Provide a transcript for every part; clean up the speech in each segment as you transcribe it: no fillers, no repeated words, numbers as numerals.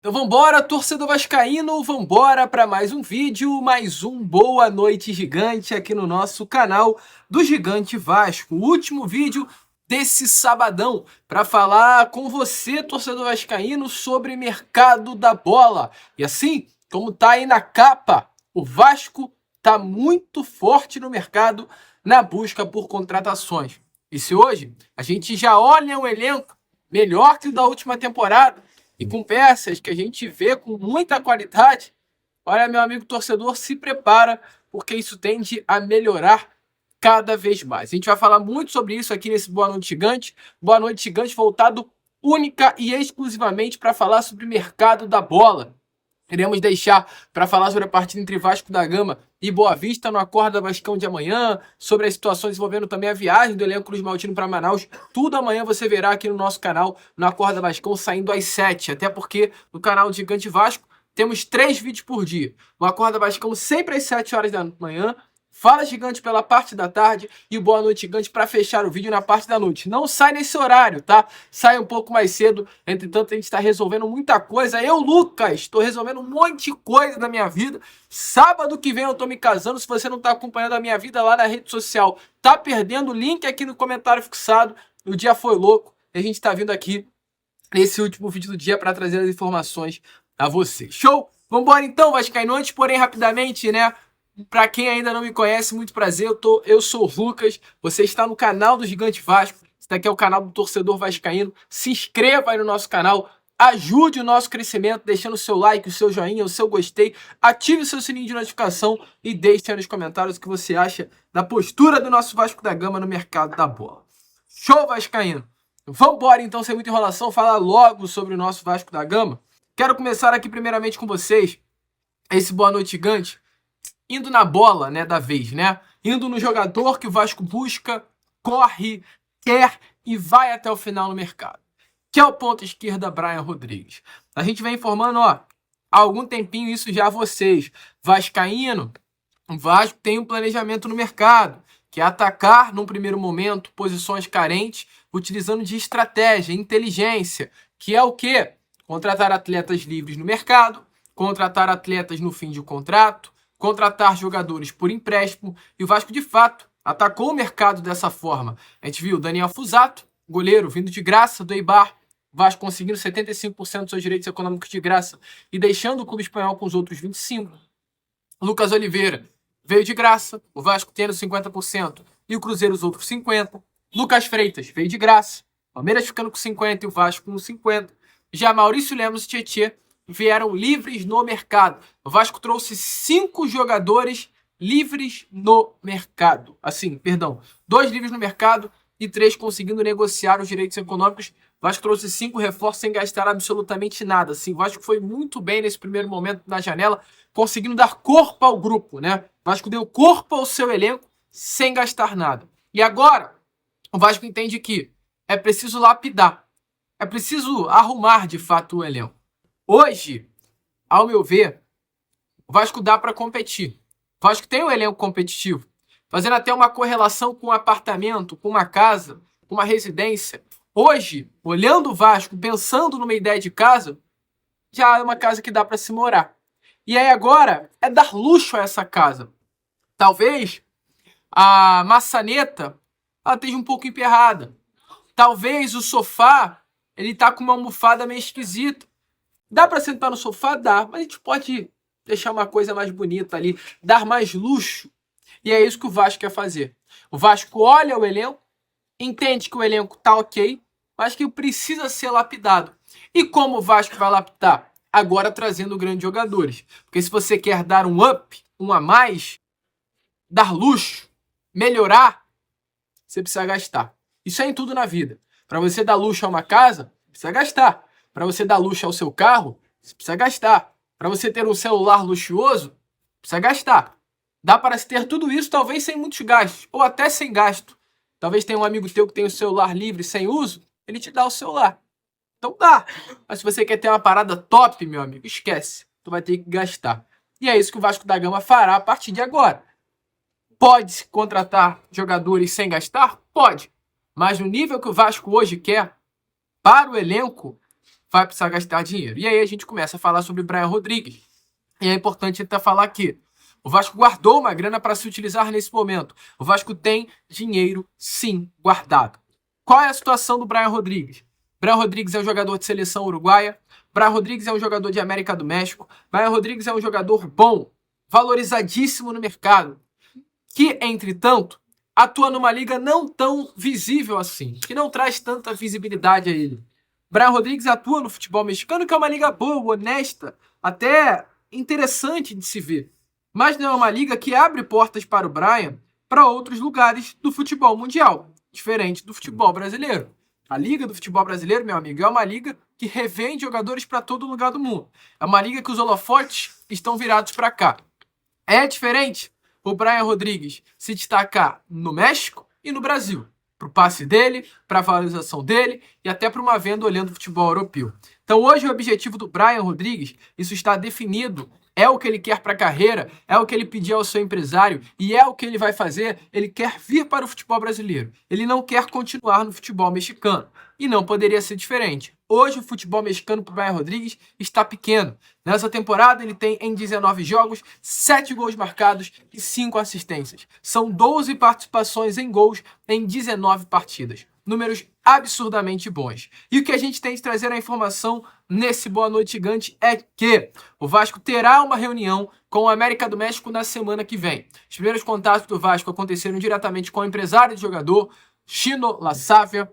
Então vambora, torcedor vascaíno, vambora para mais um vídeo, mais um Boa Noite Gigante aqui no nosso canal do Gigante Vasco. O último vídeo desse sabadão para falar com você, torcedor vascaíno, sobre mercado da bola. E assim, como tá aí na capa, o Vasco tá muito forte no mercado na busca por contratações. E se hoje a gente já olha um elenco melhor que o da última temporada, e com peças que a gente vê com muita qualidade, olha, meu amigo torcedor, se prepara, porque isso tende a melhorar cada vez mais. A gente vai falar muito sobre isso aqui nesse Boa Noite Gigante. Boa Noite Gigante voltado única e exclusivamente para falar sobre o mercado da bola. Iremos deixar para falar sobre a partida entre Vasco da Gama e Boa Vista no Acorda Vascão de amanhã, sobre as situações envolvendo também a viagem do elenco Cruz Maltino para Manaus. Tudo amanhã você verá aqui no nosso canal, no Acorda Vascão, saindo às 7. Até porque no canal do Gigante Vasco temos 3 vídeos por dia. O Acorda Vascão sempre às 7 horas da manhã, Fala Gigante pela parte da tarde e o Boa Noite Gigante para fechar o vídeo na parte da noite. Não sai nesse horário, tá? Sai um pouco mais cedo. Entretanto, a gente está resolvendo muita coisa. Eu, Lucas, estou resolvendo um monte de coisa na minha vida. Sábado que vem eu tô me casando. Se você não está acompanhando a minha vida lá na rede social, tá perdendo o link aqui no comentário fixado. O dia foi louco. E a gente está vindo aqui nesse último vídeo do dia para trazer as informações a você. Show? Vambora então, Vascaíno. Antes, porém, rapidamente, né? Para quem ainda não me conhece, muito prazer, eu sou o Lucas, você está no canal do Gigante Vasco, esse daqui é o canal do torcedor vascaíno, se inscreva aí no nosso canal, ajude o nosso crescimento, deixando o seu like, o seu joinha, o seu gostei, ative o seu sininho de notificação e deixe aí nos comentários o que você acha da postura do nosso Vasco da Gama no mercado da bola. Show, Vascaíno! Vambora então, sem muita enrolação, falar logo sobre o nosso Vasco da Gama. Quero começar aqui primeiramente com vocês, esse Boa Noite Gigante, indo na bola, né, da vez, né? Indo no jogador que o Vasco busca, corre, quer e vai até o final no mercado. Que é o ponta esquerda Brian Rodrigues. A gente vem informando, ó, há algum tempinho isso já a vocês. Vascaíno, o Vasco tem um planejamento no mercado, que é atacar, num primeiro momento, posições carentes, utilizando de estratégia, inteligência, que é o quê? Contratar atletas livres no mercado, contratar atletas no fim de contrato, contratar jogadores por empréstimo, e o Vasco, de fato, atacou o mercado dessa forma. A gente viu Daniel Fusato, goleiro, vindo de graça do Eibar, Vasco conseguindo 75% dos seus direitos econômicos de graça e deixando o clube espanhol com os outros 25%. Lucas Oliveira veio de graça, o Vasco tendo 50% e o Cruzeiro os outros 50%. Lucas Freitas veio de graça, Palmeiras ficando com 50% e o Vasco com 50%. Já Maurício Lemos e Tietê vieram livres no mercado. O Vasco trouxe 5 jogadores livres no mercado. Assim, perdão, 2 livres no mercado e 3 conseguindo negociar os direitos econômicos. O Vasco trouxe 5 reforços sem gastar absolutamente nada. Assim, o Vasco foi muito bem nesse primeiro momento na janela, conseguindo dar corpo ao grupo, né? O Vasco deu corpo ao seu elenco sem gastar nada. E agora, o Vasco entende que é preciso lapidar, é preciso arrumar de fato o elenco. Hoje, ao meu ver, o Vasco dá para competir. O Vasco tem um elenco competitivo, fazendo até uma correlação com um apartamento, com uma casa, com uma residência. Hoje, olhando o Vasco, pensando numa ideia de casa, já é uma casa que dá para se morar. E aí agora é dar luxo a essa casa. Talvez a maçaneta ela esteja um pouco emperrada. Talvez o sofá ele tá com uma almofada meio esquisita. Dá para sentar no sofá? Dá, mas a gente pode deixar uma coisa mais bonita ali, dar mais luxo. E é isso que o Vasco quer fazer. O Vasco olha o elenco, entende que o elenco tá ok, mas que precisa ser lapidado. E como o Vasco vai lapidar? Agora trazendo grandes jogadores. Porque se você quer dar um up, um a mais, dar luxo, melhorar, você precisa gastar. Isso é em tudo na vida. Para você dar luxo a uma casa, precisa gastar. Para você dar luxo ao seu carro, você precisa gastar. Para você ter um celular luxuoso, precisa gastar. Dá para se ter tudo isso, talvez sem muitos gastos, ou até sem gasto. Talvez tenha um amigo teu que tem o celular livre, sem uso, ele te dá o celular. Então dá. Mas se você quer ter uma parada top, meu amigo, esquece. Tu vai ter que gastar. E é isso que o Vasco da Gama fará a partir de agora. Pode contratar jogadores sem gastar? Pode. Mas no nível que o Vasco hoje quer, para o elenco, vai precisar gastar dinheiro. E aí a gente começa a falar sobre Brian Rodrigues. E é importante até falar que o Vasco guardou uma grana para se utilizar nesse momento. O Vasco tem dinheiro, sim, guardado. Qual é a situação do Brian Rodrigues? Brian Rodrigues é um jogador de seleção uruguaia. Brian Rodrigues é um jogador de América do México. Brian Rodrigues é um jogador bom, valorizadíssimo no mercado, que, entretanto, atua numa liga não tão visível assim, que não traz tanta visibilidade a ele. Brian Rodrigues atua no futebol mexicano, que é uma liga boa, honesta, até interessante de se ver. Mas não é uma liga que abre portas para o Brian para outros lugares do futebol mundial, diferente do futebol brasileiro. A liga do futebol brasileiro, meu amigo, é uma liga que revende jogadores para todo lugar do mundo. É uma liga que os holofotes estão virados para cá. É diferente o Brian Rodrigues se destacar no México e no Brasil, para o passe dele, para a valorização dele e até para uma venda olhando o futebol europeu. Então hoje o objetivo do Brian Rodrigues, isso está definido, é o que ele quer para a carreira, é o que ele pediu ao seu empresário e é o que ele vai fazer. Ele quer vir para o futebol brasileiro, ele não quer continuar no futebol mexicano e não poderia ser diferente. Hoje o futebol mexicano para o Brian Rodrigues está pequeno. Nessa temporada ele tem em 19 jogos, 7 gols marcados e 5 assistências. São 12 participações em gols em 19 partidas. Números absurdamente bons. E o que a gente tem de trazer a informação nesse Boa Noite Gigante é que o Vasco terá uma reunião com o América do México na semana que vem. Os primeiros contatos do Vasco aconteceram diretamente com o empresário do jogador, Chino La Safia.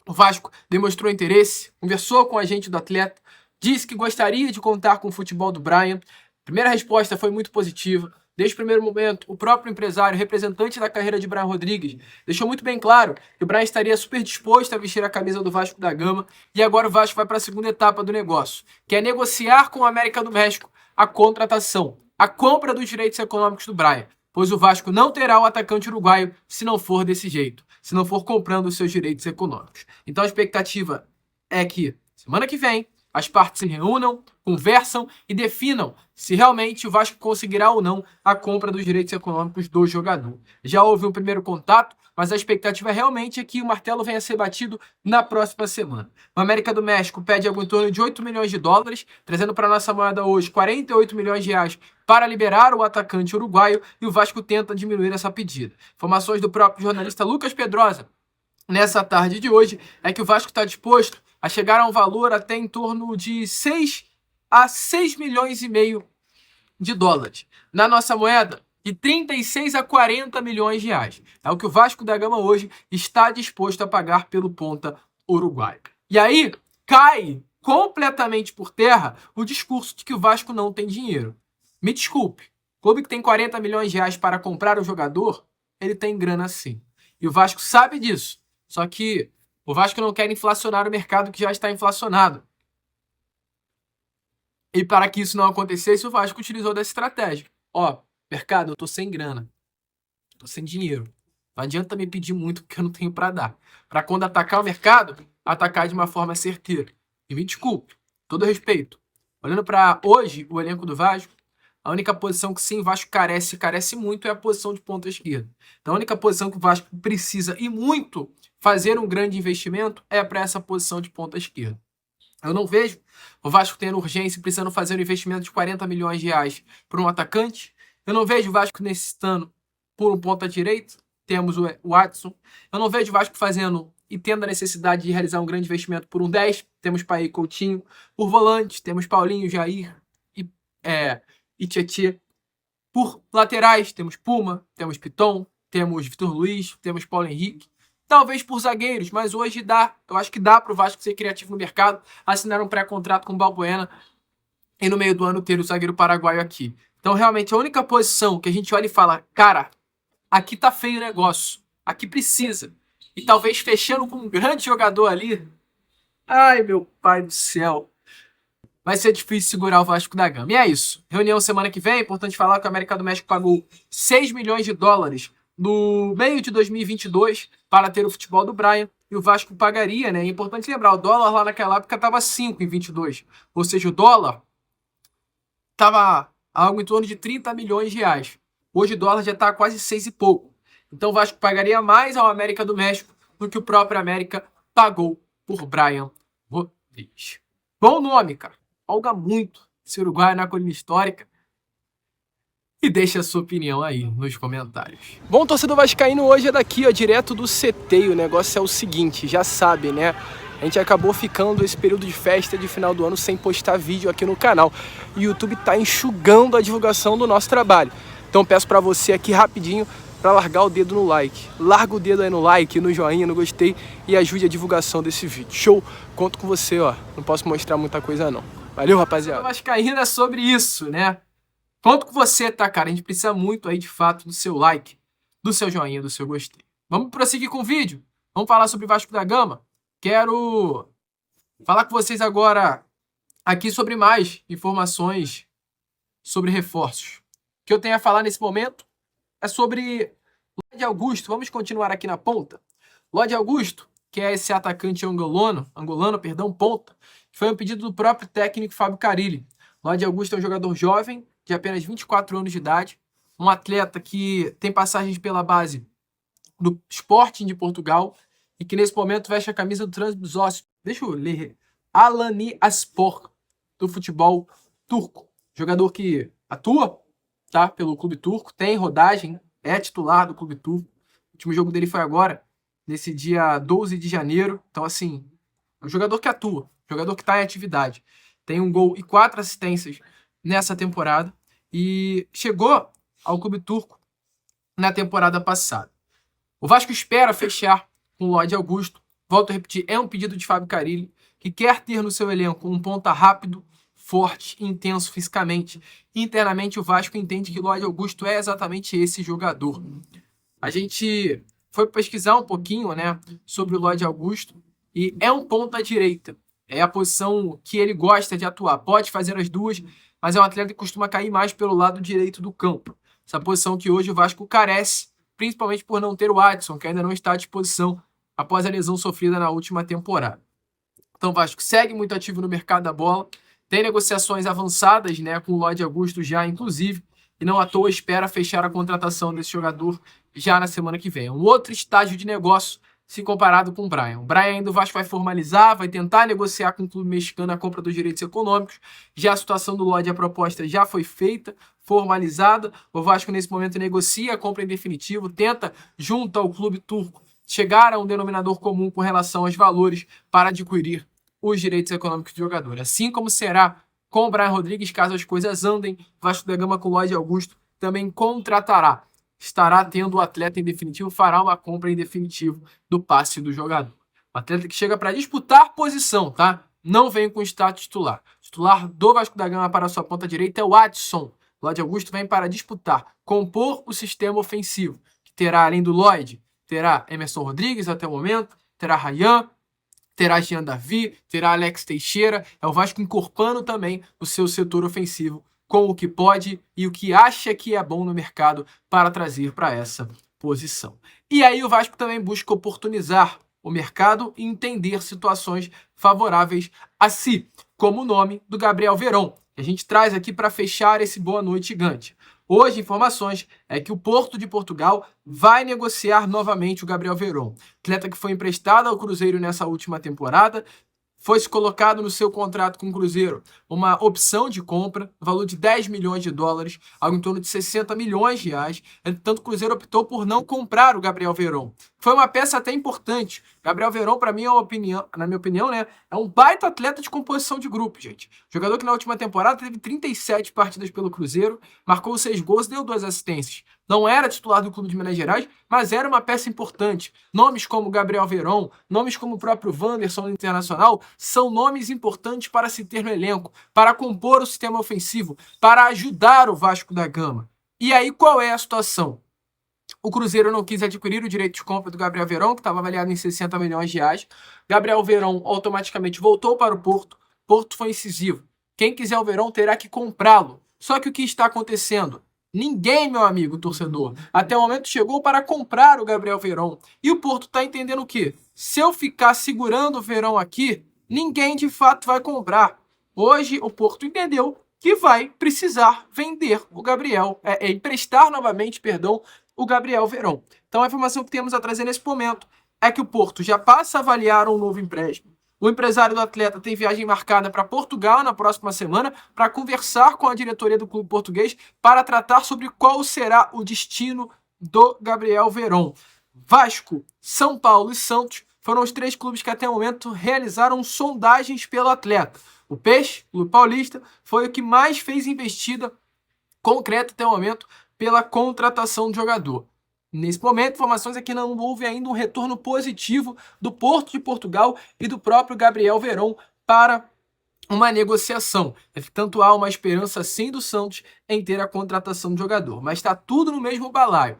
O Vasco demonstrou interesse, conversou com o agente do atleta, disse que gostaria de contar com o futebol do Brian. A primeira resposta foi muito positiva. Desde o primeiro momento, o próprio empresário, representante da carreira de Brian Rodrigues, deixou muito bem claro que o Brian estaria super disposto a vestir a camisa do Vasco da Gama e agora o Vasco vai para a segunda etapa do negócio, que é negociar com o América do México a contratação, a compra dos direitos econômicos do Brian, pois o Vasco não terá o atacante uruguaio se não for desse jeito, se não for comprando os seus direitos econômicos. Então a expectativa é que semana que vem as partes se reúnam, conversam e definam se realmente o Vasco conseguirá ou não a compra dos direitos econômicos do jogador. Já houve um primeiro contato, mas a expectativa realmente é que o martelo venha a ser batido na próxima semana. O América do México pede algo em torno de 8 milhões de dólares, trazendo para a nossa moeda hoje 48 milhões de reais para liberar o atacante uruguaio, e o Vasco tenta diminuir essa pedida. Informações do próprio jornalista Lucas Pedrosa nessa tarde de hoje é que o Vasco está disposto a chegar a um valor até em torno de 6 a 6 milhões e meio de dólares. Na nossa moeda, de 36 a 40 milhões de reais. É o que o Vasco da Gama hoje está disposto a pagar pelo ponta uruguaio. E aí cai completamente por terra o discurso de que o Vasco não tem dinheiro. Me desculpe, o clube que tem 40 milhões de reais para comprar o jogador, ele tem grana sim. E o Vasco sabe disso. Só que o Vasco não quer inflacionar o mercado que já está inflacionado. E para que isso não acontecesse, o Vasco utilizou dessa estratégia. Ó, mercado, eu tô sem grana. Tô sem dinheiro. Não adianta me pedir muito porque eu não tenho para dar. Para quando atacar o mercado, atacar de uma forma certeira. E me desculpe, todo respeito. Olhando para hoje, o elenco do Vasco, a única posição que sim o Vasco carece muito é a posição de ponta esquerda. Então a única posição que o Vasco precisa e muito fazer um grande investimento é para essa posição de ponta esquerda. Eu não vejo o Vasco tendo urgência e precisando fazer um investimento de 40 milhões de reais por um atacante. Eu não vejo o Vasco necessitando por um ponta direito. Temos o Watson. Eu não vejo o Vasco fazendo e tendo a necessidade de realizar um grande investimento por um 10. Temos Paí, Coutinho. Por volante, temos Paulinho, Jair e Tietê. Por laterais, temos Puma, temos Piton, temos Vitor Luiz, temos Paulo Henrique. Talvez por zagueiros, mas hoje dá. Eu acho que dá para o Vasco ser criativo no mercado, assinar um pré-contrato com o Balbuena e no meio do ano ter o zagueiro paraguaio aqui. Então, realmente, a única posição que a gente olha e fala, cara, aqui tá feio o negócio, aqui precisa. E talvez fechando com um grande jogador ali, ai meu pai do céu, vai ser difícil segurar o Vasco da Gama. E é isso. Reunião semana que vem. É importante falar que o América do México pagou 6 milhões de dólares no meio de 2022 para ter o futebol do Brian. E o Vasco pagaria, né? É importante lembrar, o dólar lá naquela época estava 5 em 22. Ou seja, o dólar estava algo em torno de 30 milhões de reais. Hoje o dólar já está quase 6 e pouco. Então o Vasco pagaria mais ao América do México do que o próprio América pagou por Brian Rodrigues. Bom nome, cara. Folga muito esse Uruguai na colina histórica. E deixa a sua opinião aí nos comentários. Bom, torcedor vascaíno, hoje é daqui, ó, direto do CT. E o negócio é o seguinte, já sabe, né? A gente acabou ficando esse período de festa de final do ano sem postar vídeo aqui no canal. E o YouTube tá enxugando a divulgação do nosso trabalho. Então peço pra você aqui rapidinho para largar o dedo no like. Larga o dedo aí no like, no joinha, no gostei e ajude a divulgação desse vídeo. Show? Conto com você, ó. Não posso mostrar muita coisa não. Valeu, rapaziada. Vascaíno é sobre isso, né? Conto com você, tá, cara? A gente precisa muito aí, de fato, do seu like, do seu joinha, do seu gostei. Vamos prosseguir com o vídeo? Vamos falar sobre Vasco da Gama? Quero falar com vocês agora aqui sobre mais informações sobre reforços. O que eu tenho a falar nesse momento é sobre Lodi Augusto. Vamos continuar aqui na ponta. Lodi Augusto, que é esse atacante angolano, ponta, que foi um pedido do próprio técnico Fábio Carille. Lodi Augusto é um jogador jovem, de apenas 24 anos de idade, um atleta que tem passagens pela base do Sporting de Portugal e que nesse momento veste a camisa do Trabzonspor. Deixa eu ler. Alanyaspor, do futebol turco. Jogador que atua, tá, pelo clube turco, tem rodagem, é titular do clube turco. O último jogo dele foi agora, nesse dia 12 de janeiro. Então, assim, é um jogador que atua, jogador que está em atividade. Tem um gol e 4 assistências nessa temporada e chegou ao clube turco na temporada passada. O Vasco espera fechar com o Lodi Augusto. Volto a repetir, é um pedido de Fábio Carille, que quer ter no seu elenco um ponta rápido, forte, intenso fisicamente. Internamente, o Vasco entende que o Lodi Augusto é exatamente esse jogador. A gente foi pesquisar um pouquinho, né, sobre o Lodi Augusto e é um ponta direita. É a posição que ele gosta de atuar. Pode fazer as duas, mas é um atleta que costuma cair mais pelo lado direito do campo. Essa posição que hoje o Vasco carece, principalmente por não ter o Adson, que ainda não está à disposição após a lesão sofrida na última temporada. Então o Vasco segue muito ativo no mercado da bola, tem negociações avançadas, né, com o Lodi Augusto já, inclusive, e não à toa espera fechar a contratação desse jogador já na semana que vem. É um outro estágio de negócio se comparado com o Brian. O Brian ainda o Vasco vai formalizar, vai tentar negociar com o clube mexicano a compra dos direitos econômicos. Já a situação do Lodi, a proposta já foi feita, formalizada. O Vasco nesse momento negocia a compra em definitivo, tenta, junto ao clube turco, chegar a um denominador comum com relação aos valores para adquirir os direitos econômicos do jogador. Assim como será com o Brian Rodrigues, caso as coisas andem, Vasco da Gama com o Lodi Augusto também contratará. Estará tendo o atleta em definitivo, fará uma compra em definitivo do passe do jogador. O atleta que chega para disputar posição, tá? Não vem com status titular. O titular do Vasco da Gama para a sua ponta direita é o Adson. O Lodi Augusto vem para disputar, compor o sistema ofensivo, que terá, além do Lodi, terá Emerson Rodrigues até o momento, terá Ryan, terá Jean Davi, terá Alex Teixeira. É o Vasco incorporando também o seu setor ofensivo com o que pode e o que acha que é bom no mercado para trazer para essa posição. E aí o Vasco também busca oportunizar o mercado e entender situações favoráveis a si, como o nome do Gabriel Veron, que a gente traz aqui para fechar esse Boa Noite Gigante. Hoje, informações é que o Porto de Portugal vai negociar novamente o Gabriel Veron, atleta que foi emprestado ao Cruzeiro nessa última temporada. Foi-se colocado no seu contrato com o Cruzeiro uma opção de compra, no valor de 10 milhões de dólares, algo em torno de 60 milhões de reais. Entretanto, o Cruzeiro optou por não comprar o Gabriel Veron. Foi uma peça até importante. Gabriel Veron, para mim, na minha opinião, né, é um baita atleta de composição de grupo, gente. Jogador que na última temporada teve 37 partidas pelo Cruzeiro, marcou 6 gols e deu 2 assistências. Não era titular do clube de Minas Gerais, mas era uma peça importante. Nomes como Gabriel Veron, nomes como o próprio Wanderson no Internacional, são nomes importantes para se ter no elenco, para compor o sistema ofensivo, para ajudar o Vasco da Gama. E aí qual é a situação? O Cruzeiro não quis adquirir o direito de compra do Gabriel Veron, que estava avaliado em 60 milhões de reais. Gabriel Veron automaticamente voltou para o Porto. Porto foi incisivo. Quem quiser o Veron terá que comprá-lo. Só que o que está acontecendo? Ninguém, meu amigo torcedor, até o momento chegou para comprar o Gabriel Veron. E o Porto está entendendo o quê? Se eu ficar segurando o Veron aqui, ninguém de fato vai comprar. Hoje o Porto entendeu que vai precisar vender o Gabriel, emprestar novamente, perdão, o Gabriel Veron. Então a informação que temos a trazer nesse momento é que o Porto já passa a avaliar um novo empréstimo O empresário do atleta tem viagem marcada para Portugal na próxima semana para conversar com a diretoria do clube português para tratar sobre qual será o destino do Gabriel Veron. Vasco, São Paulo e Santos foram os 3 clubes que até o momento realizaram sondagens pelo atleta. O Peixe, Clube Paulista, foi o que mais fez investida concreta até o momento pela contratação do jogador. Nesse momento, informações é que não houve ainda um retorno positivo do Porto de Portugal e do próprio Gabriel Veron para uma negociação. Tanto há uma esperança sim do Santos em ter a contratação do jogador, mas está tudo no mesmo balaio.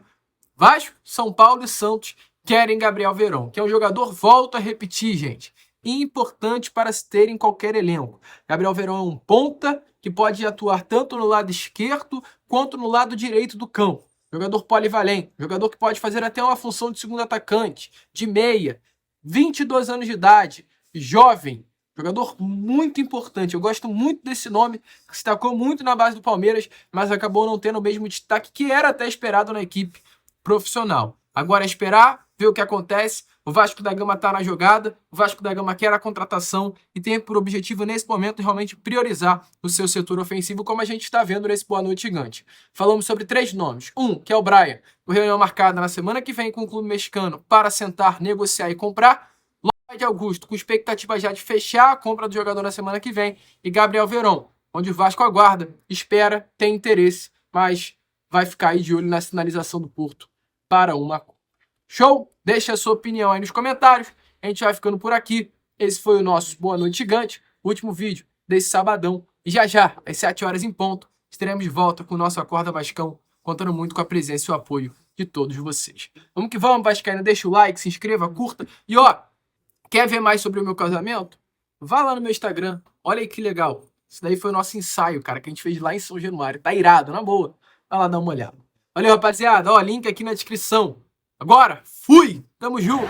Vasco, São Paulo e Santos querem Gabriel Veron, que é um jogador, volto a repetir, gente, importante para se ter em qualquer elenco. Gabriel Veron é um ponta que pode atuar tanto no lado esquerdo quanto no lado direito do campo. Jogador polivalente, jogador que pode fazer até uma função de segundo atacante, de meia, 22 anos de idade, jovem, jogador muito importante. Eu gosto muito desse nome, que se destacou muito na base do Palmeiras, mas acabou não tendo o mesmo destaque que era até esperado na equipe profissional. Agora é esperar, ver o que acontece. O Vasco da Gama está na jogada, o Vasco da Gama quer a contratação e tem por objetivo, nesse momento, realmente priorizar o seu setor ofensivo, como a gente está vendo nesse Boa Noite Gigante. Falamos sobre 3 nomes. Um, que é o Brian, com reunião marcada na semana que vem com o clube mexicano para sentar, negociar e comprar. Lloyd Augusto, com expectativa já de fechar a compra do jogador na semana que vem. E Gabriel Veron, onde o Vasco aguarda, espera, tem interesse, mas vai ficar aí de olho na sinalização do Porto para uma compra. Show? Deixa a sua opinião aí nos comentários. A gente vai ficando por aqui. Esse foi o nosso Boa Noite Gigante, último vídeo desse sabadão. E já, às 7 horas em ponto, estaremos de volta com o nosso Acorda Vascão, contando muito com a presença e o apoio de todos vocês. Vamos que vamos, Vascaíno. Deixa o like, se inscreva, curta. E ó, quer ver mais sobre o meu casamento? Vá lá no meu Instagram. Olha aí que legal. Isso daí foi o nosso ensaio, cara, que a gente fez lá em São Januário. Tá irado, na boa. Vai lá dar uma olhada. Valeu, rapaziada. Ó, link aqui na descrição. Agora, fui! Tamo junto!